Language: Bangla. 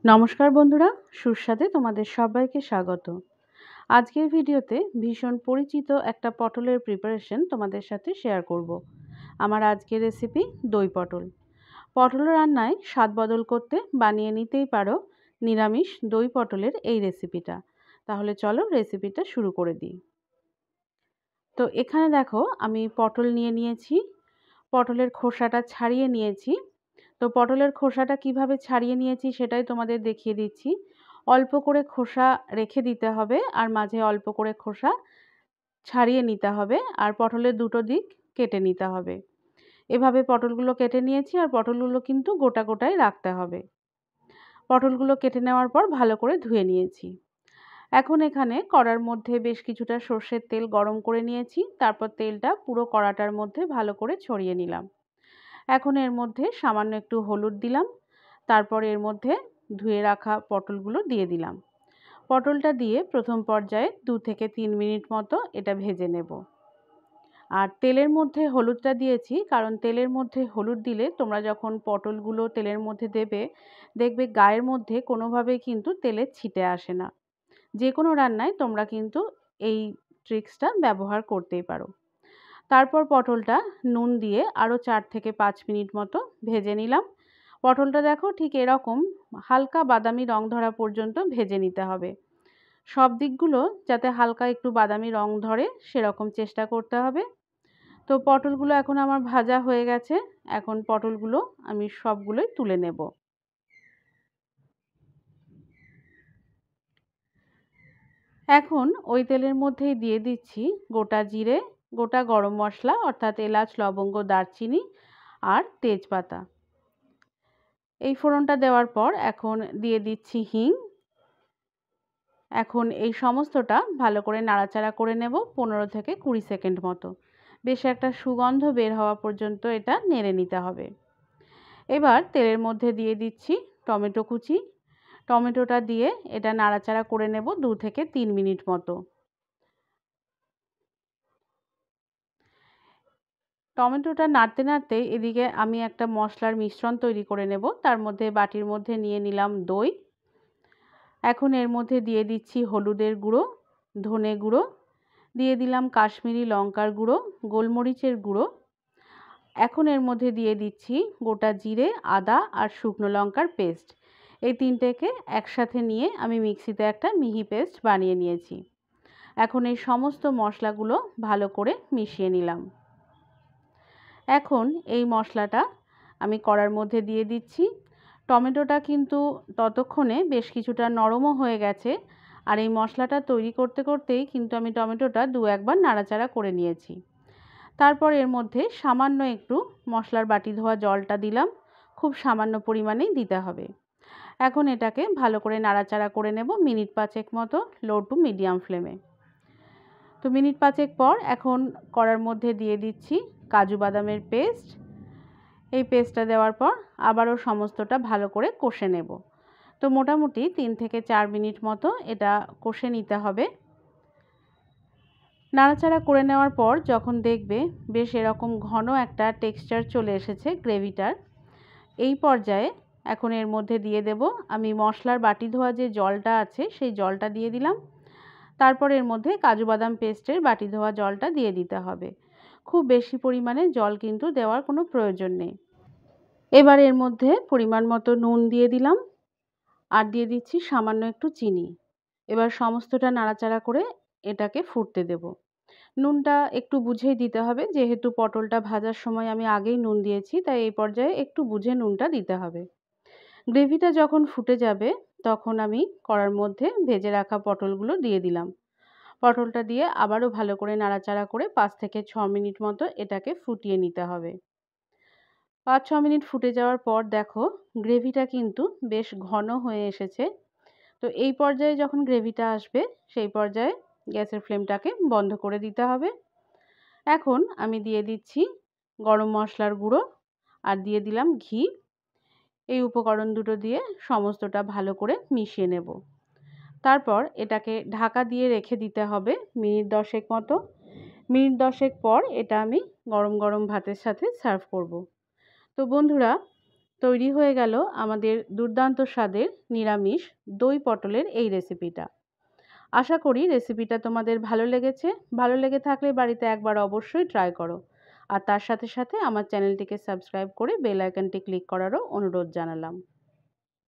নমস্কার বন্ধুরা, সুস্বাদে তোমাদের সবাইকে স্বাগত। আজকের ভিডিওতে ভীষণ পরিচিত একটা পটলের প্রিপারেশন তোমাদের সাথে শেয়ার করব। আমার আজকের রেসিপি দই পটল। পটল রান্নায় স্বাদ বদল করতে বানিয়ে নিতেই পারো নিরামিষ দই পটলের এই রেসিপিটা। তাহলে চলো রেসিপিটা শুরু করে দিই। তো এখানে দেখো আমি পটল নিয়ে নিয়েছি, পটলের খোসাটা ছাড়িয়ে নিয়েছি। তো পটলের খোসাটা কিভাবে ছাড়িয়ে নিয়েছি সেটাই তোমাদের দেখিয়ে দিচ্ছি। অল্প করে খোসা রেখে দিতে হবে আর মাঝে অল্প করে খোসা ছাড়িয়ে নিতে হবে, আর পটলের দুটো দিক কেটে নিতে হবে। এভাবে পটলগুলো কেটে নিয়েছি, আর পটলগুলো কিন্তু গোটা গোটাই রাখতে হবে। পটলগুলো কেটে নেওয়ার পর ভালো করে ধুয়ে নিয়েছি। এখন এখানে কড়ার মধ্যে বেশ কিছুটা সর্ষের তেল গরম করে নিয়েছি, তারপর তেলটা পুরো কড়াটার মধ্যে ভালো করে ছড়িয়ে নিলাম। এখন এর মধ্যে সামান্য একটু হলুদ দিলাম, তারপর এর মধ্যে ধুয়ে রাখা পটলগুলো দিয়ে দিলাম। পটলটা দিয়ে প্রথম পর্যায়ে 2 থেকে 3 মিনিট মতো এটা ভেজে নেব। আর তেলের মধ্যে হলুদটা দিয়েছি কারণ তেলের মধ্যে হলুদ দিলে তোমরা যখন পটলগুলো তেলের মধ্যে দেবে, দেখবে গায়ের মধ্যে কোনোভাবেই কিন্তু তেলের ছিটে আসে না। যে কোনো রান্নায় তোমরা কিন্তু এই ট্রিক্সটা ব্যবহার করতেই পারো। তারপর পটলটা নুন দিয়ে আরও 4 থেকে 5 মিনিট মতো ভেজে নিলাম। পটলটা দেখো ঠিক এরকম হালকা বাদামি রং ধরা পর্যন্ত ভেজে নিতে হবে। সব দিকগুলো যাতে হালকা একটু বাদামি রং ধরে সেরকম চেষ্টা করতে হবে। তো পটলগুলো এখন আমার ভাজা হয়ে গেছে। এখন পটলগুলো আমি সবগুলোই তুলে নেব। এখন ওই তেলের মধ্যেই দিয়ে দিচ্ছি গোটা জিরে, গোটা গরম মশলা অর্থাৎ এলাচ, লবঙ্গ, দারচিনি আর তেজপাতা। এই ফোড়নটা দেওয়ার পর এখন দিয়ে দিচ্ছি হিং। এখন এই সমস্তটা ভালো করে নাড়াচাড়া করে নেব 15 থেকে 20 সেকেন্ড মতো। বেশ একটা সুগন্ধ বের হওয়া পর্যন্ত এটা নেড়ে নিতে হবে। এবার তেলের মধ্যে দিয়ে দিচ্ছি টমেটো কুচি। টমেটোটা দিয়ে এটা নাড়াচাড়া করে নেব 2 থেকে 3 মিনিট মতো। টমেটোটা নাড়তে নাড়তে এদিকে আমি একটা মশলার মিশ্রণ তৈরি করে নেব। তার মধ্যে বাটির মধ্যে নিয়ে নিলাম দই। এখন এর মধ্যে দিয়ে দিচ্ছি হলুদের গুঁড়ো, ধনে গুঁড়ো, দিয়ে দিলাম কাশ্মীরি লঙ্কার গুঁড়ো, গোলমরিচের গুঁড়ো। এখন এর মধ্যে দিয়ে দিচ্ছি গোটা জিরে, আদা আর শুকনো লঙ্কার পেস্ট। এই তিনটেকে একসাথে নিয়ে আমি মিক্সিতে একটা মিহি পেস্ট বানিয়ে নিয়েছি। এখন এই সমস্ত মশলাগুলো ভালো করে মিশিয়ে নিলাম। এখন এই মশলাটা আমি কড়ার মধ্যে দিয়ে দিচ্ছি। টমেটোটা কিন্তু ততক্ষণে বেশ কিছুটা নরমও হয়ে গেছে, আর এই মশলাটা তৈরি করতে করতেই কিন্তু আমি টমেটোটা 2-1 বার নাড়াচাড়া করে নিয়েছি। তারপর এর মধ্যে সামান্য একটু মশলার বাটি ধোয়া জলটা দিলাম, খুব সামান্য পরিমাণেই দিতে হবে। এখন এটাকে ভালো করে নাড়াচাড়া করে নেব মিনিট 5 মতো লো টু মিডিয়াম ফ্লেমে। তো মিনিট 5 পর এখন কড়ার মধ্যে দিয়ে দিচ্ছি কাজু বাদামের পেস্ট। এই পেস্টটা দেওয়ার পর আবারও সমস্তটা ভালো করে কষে নেব। তো মোটামুটি 3 থেকে 4 মিনিট মতো এটা কষে নিতে হবে। নাড়াচাড়া করে নেওয়ার পর যখন দেখবে বেশ এরকম ঘন একটা টেক্সচার চলে এসেছে গ্রেভিটার, এই পর্যায়ে এখন এর মধ্যে দিয়ে দেব আমি মশলার বাটি ধোয়া যে জলটা আছে সেই জলটা দিয়ে দিলাম। তারপর এর মধ্যে কাজু বাদাম পেস্টের বাটি ধোয়া জলটা দিয়ে দিতে হবে। খুব বেশি পরিমাণে জল কিন্তু দেওয়ার কোনো প্রয়োজন নেই। এবার এর মধ্যে পরিমাণ মতো নুন দিয়ে দিলাম, আর দিয়ে দিচ্ছি সামান্য একটু চিনি। এবার সমস্তটা নাড়াচাড়া করে এটাকে ফুটতে দেব। নুনটা একটু বুঝেই দিতে হবে, যেহেতু পটলটা ভাজার সময় আমি আগেই নুন দিয়েছি, তাই এই পর্যায়ে একটু বুঝে নুনটা দিতে হবে। গ্রেভিটা যখন ফুটে যাবে তখন আমি কড়ার মধ্যে ভেজে রাখা পটলগুলো দিয়ে দিলাম। পটলটা দিয়ে আবারও ভালো করে নাড়াচাড়া করে 5 থেকে 6 মিনিট মতো এটাকে ফুটিয়ে নিতে হবে। 5-6 মিনিট ফুটে যাওয়ার পর দেখো গ্রেভিটা কিন্তু বেশ ঘন হয়ে এসেছে। তো এই পর্যায়ে যখন গ্রেভিটা আসবে সেই পর্যায়ে গ্যাসের ফ্লেমটাকে বন্ধ করে দিতে হবে। এখন আমি দিয়ে দিচ্ছি গরম মশলার গুঁড়ো আর দিয়ে দিলাম ঘি। এই উপকরণ দুটো দিয়ে সমস্তটা ভালো করে মিশিয়ে নেব। তারপর এটাকে ঢাকা দিয়ে রেখে দিতে হবে মিনিট 10 মতো। মিনিট 10 পর এটা আমি গরম গরম ভাতের সাথে সার্ভ করব। তো বন্ধুরা, তৈরি হয়ে গেল আমাদের দুর্দান্ত স্বাদের নিরামিষ দই পটলের এই রেসিপিটা। আশা করি রেসিপিটা তোমাদের ভালো লেগেছে। ভালো লেগে থাকলে বাড়িতে একবার অবশ্যই ট্রাই করো। আর তার সাথে সাথে আমার চ্যানেলটিকে সাবস্ক্রাইব করে বেল আইকনটি ক্লিক করারও অনুরোধ জানালাম।